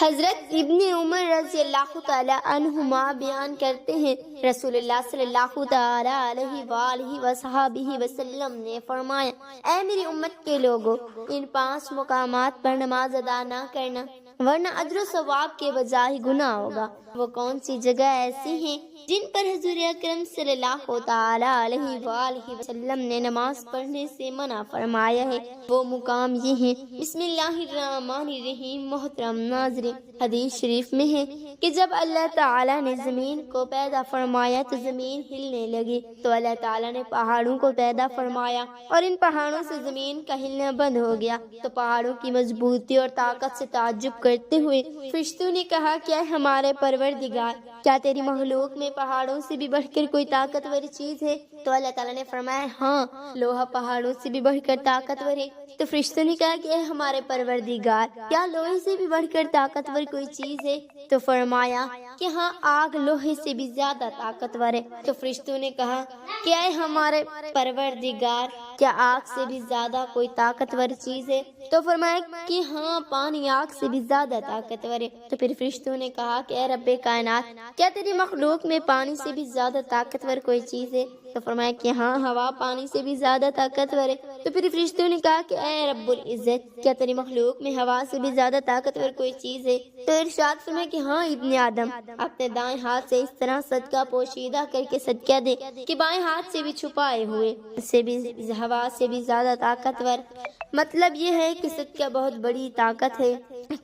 حضرت ابن عمر رضی اللہ تعالی عنہما بیان کرتے ہیں رسول اللہ صلی اللہ تعالی علیہ وآلہ وصحبہ وسلم نے فرمایا، اے میری امت کے لوگوں، ان 5 مقامات پر نماز ادا نہ کرنا ورنہ اجر و ثواب کے بجائے گناہ ہوگا۔ وہ کون سی جگہ ایسی ہیں جن پر حضور اکرم صلی اللہ تعالی علیہ وآلہ وسلم نے نماز پڑھنے سے منع فرمایا ہے؟ وہ مقام یہ ہیں۔ بسم اللہ الرحمن الرحیم۔ محترم ناظرین، حدیث شریف میں ہے کہ جب اللہ تعالی نے زمین کو پیدا فرمایا تو زمین ہلنے لگی، تو اللہ تعالی نے پہاڑوں کو پیدا فرمایا اور ان پہاڑوں سے زمین کا ہلنا بند ہو گیا، تو پہاڑوں کی مضبوطی اور طاقت سے تعجب کرتے ہوئے فرشتوں نے کہا، کیا ہمارے پروردگار، کیا تیری مخلوق میں پہاڑوں سے بھی بڑھ کر کوئی طاقتور چیز ہے؟ تو اللہ تعالیٰ نے فرمایا، ہاں، لوہا پہاڑوں سے بھی بڑھ کر طاقتور ہے۔ تو فرشتوں نے کہا کہ اے ہمارے پروردگار، کیا لوہے سے بھی بڑھ کر طاقتور کوئی چیز ہے؟ تو فرمایا کہ ہاں، آگ لوہے سے بھی زیادہ طاقتور ہے۔ تو فرشتوں نے کہا کہ اے ہمارے پروردگار، کیا آگ سے بھی زیادہ کوئی طاقتور چیز ہے؟ تو فرمایا کہ ہاں، پانی آگ سے بھی زیادہ طاقتور ہے۔ تو پھر فرشتوں نے کہا کہ اے رب کائنات، کیا تیری مخلوق میں پانی سے بھی زیادہ طاقتور کوئی چیز ہے؟ تو فرمایا کہ ہاں، ہوا پانی سے بھی زیادہ طاقتور ہے۔ تو پھر فرشتوں نے کہا کہ اے رب العزت، کیا تیری مخلوق میں ہوا سے بھی زیادہ طاقتور کوئی چیز ہے؟ تو ارشاد فرمایا کہ ہاں ابن آدم، اپنے دائیں ہاتھ سے اس طرح صدقہ پوشیدہ کر کے صدقہ دے کہ بائیں ہاتھ سے بھی چھپائے ہوئے سے بھی ہوا سے بھی زیادہ طاقتور۔ مطلب یہ ہے کہ صدقہ بہت بڑی طاقت ہے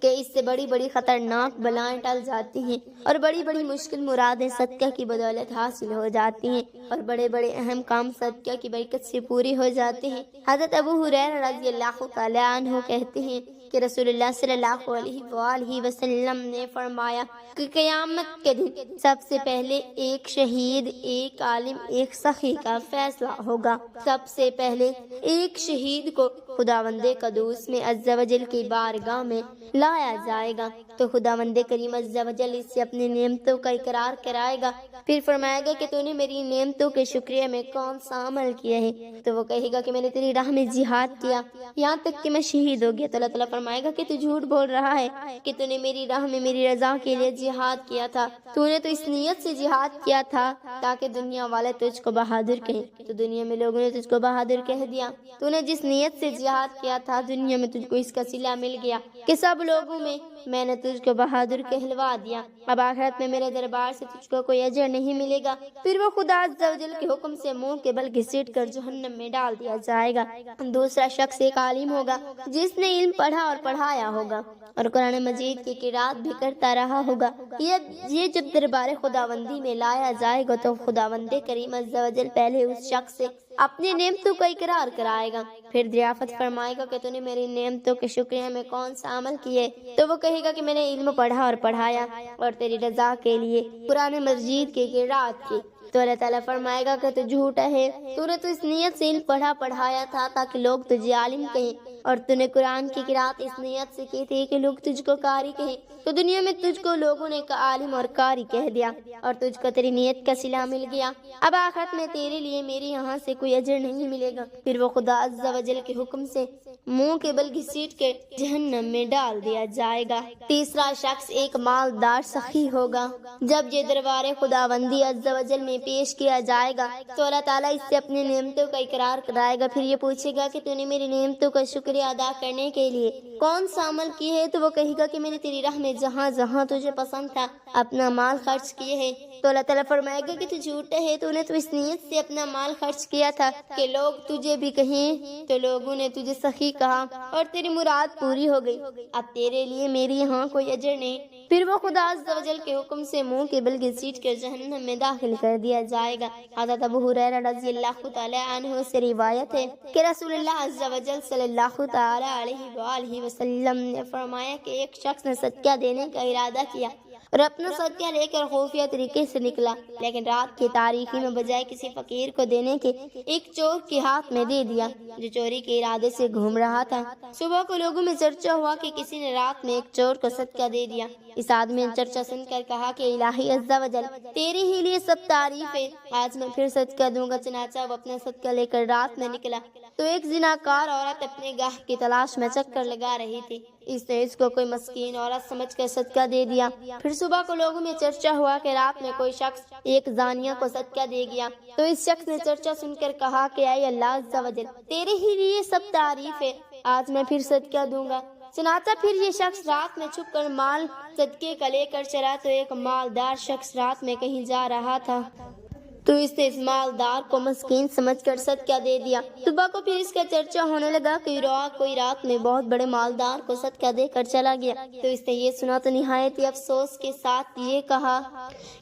کہ اس سے بڑی بڑی خطرناک بلائیں ٹل جاتی ہیں اور بڑی بڑی مشکل مرادیں صدقہ کی بدولت حاصل ہو جاتی ہیں اور بڑے بڑے اہم کام صدقہ کی برکت سے پوری ہو جاتے ہیں۔ حضرت ابو ہریرہ رضی اللہ تعالی عنہ کہتے ہیں کہ رسول اللہ صلی اللہ علیہ وآلہ وسلم نے فرمایا کہ قیامت کے دن سب سے پہلے ایک شہید، ایک عالم، ایک سخی کا فیصلہ ہوگا۔ سب سے پہلے ایک شہید کو خداوند قدوس میں عز و جل کی بارگاہ میں لایا جائے گا، تو خداوند کریم عز و جل اس سے اپنی نعمتوں کا اقرار کرائے گا، پھر فرمائے گا کہ تو نے میری نعمتوں کے شکریہ میں کون سا عمل کیا ہے؟ تو وہ کہے گا کہ میں نے تیری راہ میں جہاد کیا یہاں تک کہ میں شہید ہو گیا۔ تو اللہ تعالیٰ فرمائے گا کہ تو جھوٹ بول رہا ہے کہ تو نے میری راہ میں میری رضا کے لیے جہاد کیا تھا، تو نے تو اس نیت سے جہاد کیا تھا تاکہ دنیا والے تجھ کو بہادر کہیں، تو دنیا میں لوگوں نے تجھ کو بہادر کہہ دیا۔ تو نے جس نیت سے جہاد کیا تھا دنیا میں تجھ کو اس کا صلہ مل گیا کہ سب لوگوں میں نے تجھ کو بہادر کہلوا دیا۔ اب آخرت میں میرے دربار سے تجھ کو کوئی اجر نہیں ملے گا، پھر وہ خدا عز و جل کے حکم سے منہ کے بل گھسیٹ کر جہنم میں ڈال دیا جائے گا۔ دوسرا شخص ایک عالم ہوگا جس نے علم پڑھا اور پڑھایا ہوگا اور قرآن مجید کی قرات بھی کرتا رہا ہوگا۔ یہ جب دربار خداوندی میں لایا جائے گا تو خداوند کریم عز و جل پہلے اس شخص سے اپنی نعمتوں کا اقرار کرائے گا، پھر دریافت فرمائے گا کہ تو نے میری نعمتوں کے شکریہ میں کون سا عمل کیے؟ تو وہ کہے گا کہ میں نے علم پڑھا اور پڑھایا اور تیری رضا کے لیے قرآن مجید کی قرات کی۔ تو اللہ تعالیٰ فرمائے گا کہ تو جھوٹا ہے، تو نے تو اس نیت سے علم پڑھا پڑھایا تھا تاکہ لوگ تجھے عالم کہیں، اور تو نے قرآن کی قرات اس نیت سے کی تھی کہ لوگ تجھ کو قاری کہیں، تو دنیا میں تجھ کو لوگوں نے عالم اور قاری کہہ دیا اور تجھ کو تیری نیت کا صلہ مل گیا۔ اب آخرت میں تیرے لیے میرے یہاں سے کوئی اجر نہیں ملے گا، پھر وہ خدا عز و جل کے حکم سے منہ کے بل گھسیٹ کے جہنم میں ڈال دیا جائے گا۔ تیسرا شخص ایک مالدار سخی ہوگا۔ جب یہ دربار خداوندی عز و جل میں پیش کیا جائے گا تو اللہ تعالیٰ اس سے اپنی نعمتوں کا اقرار کرائے گا، پھر یہ پوچھے گا کہ تو نے میری نعمتوں کا شکریہ ادا کرنے کے لیے کون سا عمل کیے ہے؟ تو وہ کہے گا کہ میں نے تیری راہ میں جہاں جہاں تجھے پسند تھا اپنا مال خرچ کیے ہے۔ تو اللہ تعالیٰ فرمائے گا کہ تو جھوٹا ہے، تو نے تو اس نیت سے اپنا مال خرچ کیا تھا کہ لوگ تجھے بھی کہیں، تو لوگوں نے تجھے سخی کہا اور تیری مراد پوری ہو گئی، اب تیرے لیے میری یہاں کوئی اجر نہیں۔ پھر وہ خدا عز و جل کے حکم سے منہ کے بل گھسیٹ کر جہنم میں داخل کر دیا جائے گا۔ حضرت ابو ہریرہ رضی اللہ تعالی عنہ سے روایت ہے کہ رسول اللہ عز و جل صلی اللہ تعالی علیہ وآلہ وسلم نے فرمایا کہ ایک شخص نے صدقہ دینے کا ارادہ کیا اور اپنا صدقہ لے کر خفیہ طریقے سے نکلا، لیکن رات کی تاریکی میں بجائے کسی فقیر کو دینے کے ایک چور کے ہاتھ میں دے دیا جو چوری کے ارادے سے گھوم رہا تھا۔ صبح کو لوگوں میں چرچا ہوا کہ کسی نے رات میں ایک چور کو صدقہ دے دیا۔ اس آدمی نے چرچا سن کر کہا کہ الہی عز و جل، تیرے ہی لیے سب تعریف ہے، آج میں پھر صدقہ دوں گا۔ چنانچہ وہ اپنا صدقہ لے کر رات میں نکلا تو ایک زناکار عورت اپنے گاہ کی تلاش میں چکر لگا رہی تھی۔ اس نے اس کو کوئی مسکین عورت سمجھ کر صدقہ دے دیا۔ پھر صبح کو لوگوں میں چرچا ہوا کہ رات میں کوئی شخص ایک زانیہ کو صدقہ دے گیا، تو اس شخص نے چرچا سن کر کہا کہ اے اللہ عز و جل، تیرے ہی لیے سب تعریف ہے، آج میں پھر صدقہ دوں گا۔ چنانچہ پھر یہ شخص رات میں چھپ کر مال صدقے کا لے کر چلا، تو ایک مالدار شخص رات میں کہیں جا رہا تھا، تو اس نے اس مالدار کو مسکین سمجھ کر صدقہ دے دیا۔ صبح کو پھر اس کا چرچا ہونے لگا کہ کوئی رات میں بہت بڑے مالدار کو صدقہ دے کر چلا گیا، تو اس نے یہ سنا تو نہایت ہی افسوس کے ساتھ یہ کہا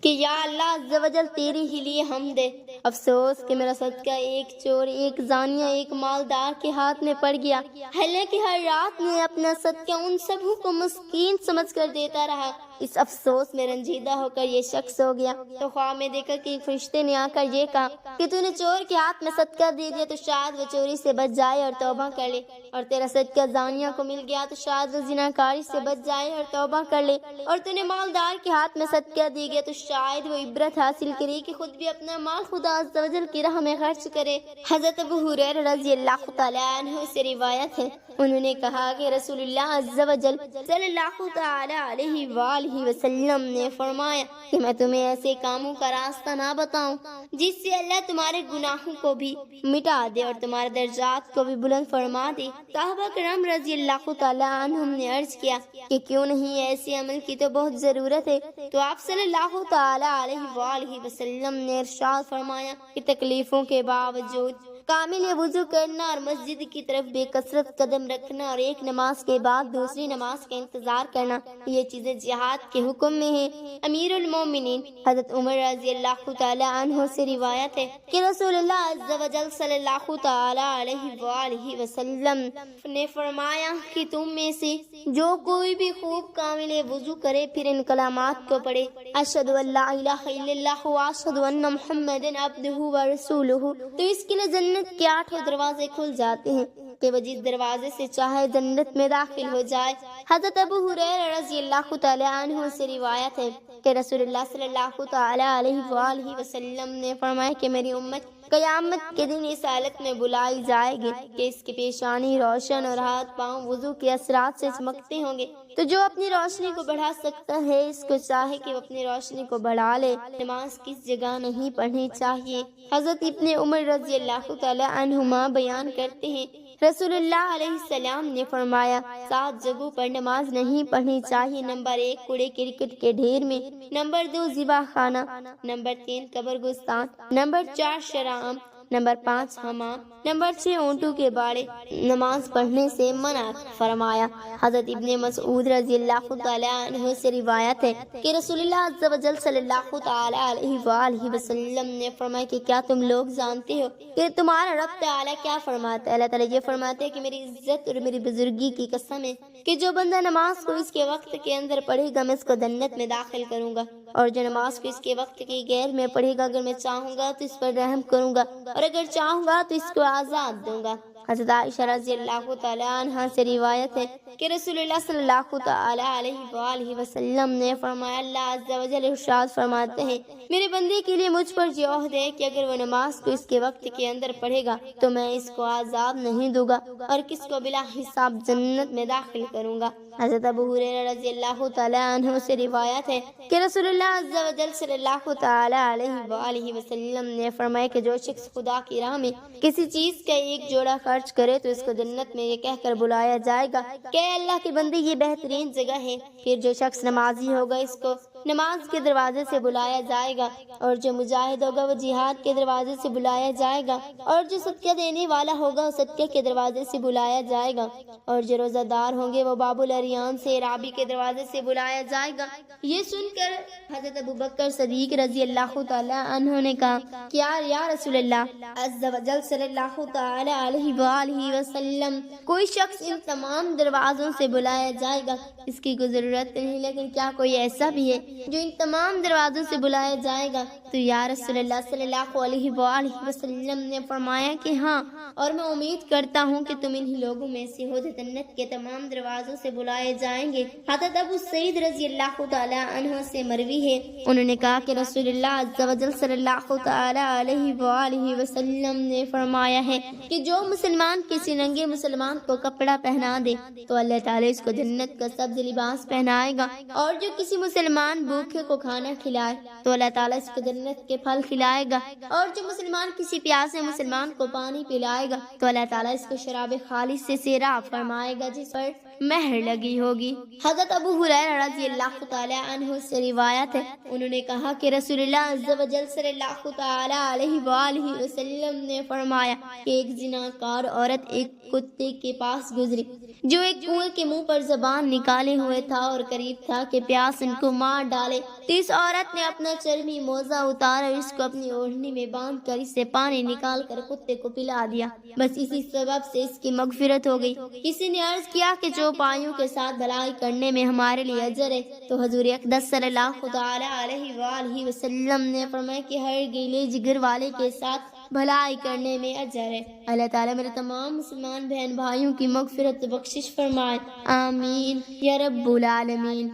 کہ یا اللہ عز و جل، تیرے ہی لیے حمد ہے، افسوس کہ میرا صدقہ ایک چور، ایک زانیہ، ایک مالدار کے ہاتھ میں پڑ گیا، حالانکہ ہر رات میں اپنا صدقہ ان سبوں کو مسکین سمجھ کر دیتا رہا۔ اس افسوس میں رنجیدہ ہو کر یہ شخص سو گیا، تو خواب میں دیکھا کہ ایک فرشتے نے آ کر یہ کہا کہ تو نے چور کے ہاتھ میں صدقہ دے دیا، تو شاید وہ چوری سے بچ جائے اور توبہ کر لے، اور تیرا صدقہ زانیہ کو مل گیا تو شاید وہ زناکاری سے بچ جائے اور توبہ کر لے، اور تو نے مالدار کے ہاتھ میں صدقہ دے گیا تو شاید وہ عبرت حاصل کرے کہ خود بھی اپنا مال خدا عز و جل کی راہ میں خرچ کرے۔ حضرت ابو ہریرہ رضی اللہ تعالی عنہ سے روایت ہے، انہوں نے کہا کہ رسول اللہ عز و جل صلی اللہ تعالی علیہ وآلہ وسلم نے فرمایا کہ میں تمہیں ایسے کاموں کا راستہ نہ بتاؤں جس سے اللہ تمہارے گناہوں کو بھی مٹا دے اور تمہارے درجات کو بھی بلند فرما دے۔ صحابہ کرام رضی اللہ تعالی عنہم نے عرض کیا کہ کیوں نہیں، ایسے عمل کی تو بہت ضرورت ہے، تو آپ صلی اللہ تعالی علیہ وآلہ وسلم نے ارشاد فرمایا کہ تکلیفوں کے باوجود کامل وضو کرنا اور مسجد کی طرف بے کثرت قدم رکھنا اور ایک نماز کے بعد دوسری نماز کا انتظار کرنا، یہ چیزیں جہاد کے حکم میں ہیں۔ امیر المومنین حضرت عمر رضی اللہ تعالی عنہ سے روایت ہے کہ رسول اللہ عز و جل صلی اللہ تعالی علیہ وآلہ وسلم نے فرمایا کہ تم میں سے جو کوئی بھی خوب کامل وضو کرے پھر ان کلمات کو پڑھے، اشہد ان لا الہ الا اللہ واشہد ان محمد عبدہ ورسولہ، تو اس کے لیے جنت کے 8 دروازے کھل جاتے ہیں کہ وہ جس دروازے سے چاہے جنت میں داخل ہو جائے۔ حضرت ابو ہریرہ رضی اللہ تعالی عنہ سے روایت ہے کہ رسول اللہ صلی اللہ تعالی علیہ وآلہ وسلم نے فرمایا کہ میری امت قیامت کے دن اس حالت میں بلائی جائے گی کہ اس کی پیشانی روشن اور ہاتھ پاؤں وضو کے اثرات سے چمکتے ہوں گے، تو جو اپنی روشنی کو بڑھا سکتا ہے اس کو چاہے کہ وہ اپنی روشنی کو بڑھا لے۔ نماز کس جگہ نہیں پڑھنی چاہیے؟ حضرت ابن عمر رضی اللہ تعالی عنہما بیان کرتے ہیں رسول اللہ علیہ السلام نے فرمایا 7 جگہوں پر نماز نہیں پڑھنی چاہیے۔ نمبر 1 کوڑے کرکٹ کے ڈھیر میں، نمبر 2 ذبح خانہ، نمبر 3 قبر گستان، نمبر 4 شرعام، نمبر 5 حمام، نمبر 6 اونٹوں کے باڑے۔ نماز پڑھنے سے منع فرمایا۔ حضرت ابن مسعود رضی اللہ تعالی عنہ سے روایت ہے کہ رسول اللہ عز و جل صلی اللہ تعالی علیہ وآلہ وسلم نے فرمایا کہ کیا تم لوگ جانتے ہو کہ تمہارا رب تعالی کیا فرماتا ہے؟ اللہ تعالی یہ فرماتے ہیں کہ میری عزت اور میری بزرگی کی قسم ہے کہ جو بندہ نماز کو اس کے وقت کے اندر پڑھے گا میں اس کو جنت میں داخل کروں گا، اور جو نماز کو اس کے وقت کی غیر میں پڑھے گا اگر میں چاہوں گا تو اس پر رحم کروں گا، اور اگر چاہوں گا تو اس کو آزاد دوں گا۔ حضرت عائشہ رضی اللہ تعالی عنہا سے روایت ہے کہ رسول اللہ صلی اللہ تعالی علیہ وآلہ وسلم نے فرمایا اللہ عز و جل ارشاد فرماتے ہیں میرے بندے کے لیے مجھ پر یہ عہد ہے کہ اگر وہ نماز کو اس کے وقت کے اندر پڑھے گا تو میں اس کو عذاب نہیں دوں گا اور کس کو بلا حساب جنت میں داخل کروں گا۔ حضرت ابو ہریرہ رضی اللہ تعالی عنہ سے روایت ہے کہ رسول اللہ عز و جل صلی اللہ تعالی علیہ وآلہ وسلم نے فرمایا کہ جو شخص خدا کی راہ میں کسی چیز کا ایک جوڑا خرچ کرے تو اس کو جنت میں یہ کہہ کر بلایا جائے گا کہ اے اللہ کے بندے یہ بہترین جگہ ہے۔ پھر جو شخص نمازی ہوگا اس کو نماز کے دروازے سے بلایا جائے گا، اور جو مجاہد ہوگا وہ جہاد کے دروازے سے بلایا جائے گا، اور جو صدقہ دینے والا ہوگا وہ صدقے کے دروازے سے بلایا جائے گا، اور جو روزہ دار ہوں گے وہ باب الاریان سے رابی کے دروازے سے بلایا جائے گا۔ یہ سن کر حضرت ابو بکر صدیق رضی اللہ تعالی عنہ نے کہا کہ یا رسول اللہ عز و جل صلی اللہ تعالی علیہ وآلہ وسلم کوئی شخص ان تمام دروازوں سے بلایا جائے گا، اس کی کوئی ضرورت نہیں، لیکن کیا کوئی ایسا بھی ہے جو ان تمام دروازوں سے بلایا جائے گا؟ تو تو یا رسول اللہ صلی اللہ علیہ وآلہ وسلم نے فرمایا کہ ہاں، اور میں امید کرتا ہوں کہ تم انہی لوگوں میں سے ہو جو جنت کے تمام دروازوں سے بلائے جائیں گے۔ حضرت ابو سعید رضی اللہ تعالی عنہ سے مروی ہے، انہوں نے کہا کہ رسول اللہ عز و جل صلی اللہ تعالی علیہ وآلہ وسلم نے فرمایا ہے کہ جو مسلمان کسی ننگے مسلمان کو کپڑا پہنا دے تو اللہ تعالیٰ اس کو جنت کا سبز لباس پہنائے گا، اور جو کسی مسلمان بھوکے کو کھانا کھلائے تو اللہ تعالیٰ اس کو جنت کے پھل کھلائے گا، اور جو مسلمان کسی پیاسے مسلمان کو پانی پلائے گا تو اللہ تعالیٰ اس کو شراب خالص سے سیراب فرمائے گا جس پر مہر لگی ہوگی۔ حضرت ابو ہریرہ رضی اللہ تعالی عنہ سے روایت ہے، انہوں نے کہا کہ رسول اللہ عز و جل صلی اللہ تعالی علیہ وآلہ وسلم نے فرمایا کہ ایک زناکار عورت ایک کتے کے پاس گزری جو ایک کنویں کے منہ پر زبان نکالے ہوئے تھا اور قریب تھا کہ پیاس ان کو مار ڈالے، تو اس عورت نے اپنا چرمی موزہ اتارا اور اس کو اپنی اوڑھنی میں باندھ کر اس سے پانی نکال کر کتے کو پلا دیا، بس اسی سبب سے اس کی مغفرت ہو گئی۔ کسی نے عرض کیا کہ جو پایوں کے ساتھ بھلائی کرنے میں ہمارے لیے اجر ہے، تو حضور اقدس صلی اللہ تعالی علیہ وآلہ وسلم نے فرمایا کہ ہر گیلے جگر والے کے ساتھ بھلائی کرنے میں اجر ہے۔ اللہ تعالیٰ میرے تمام مسلمان بہن بھائیوں کی مغفرت و بخشش فرمائے، آمین یا رب العالمین۔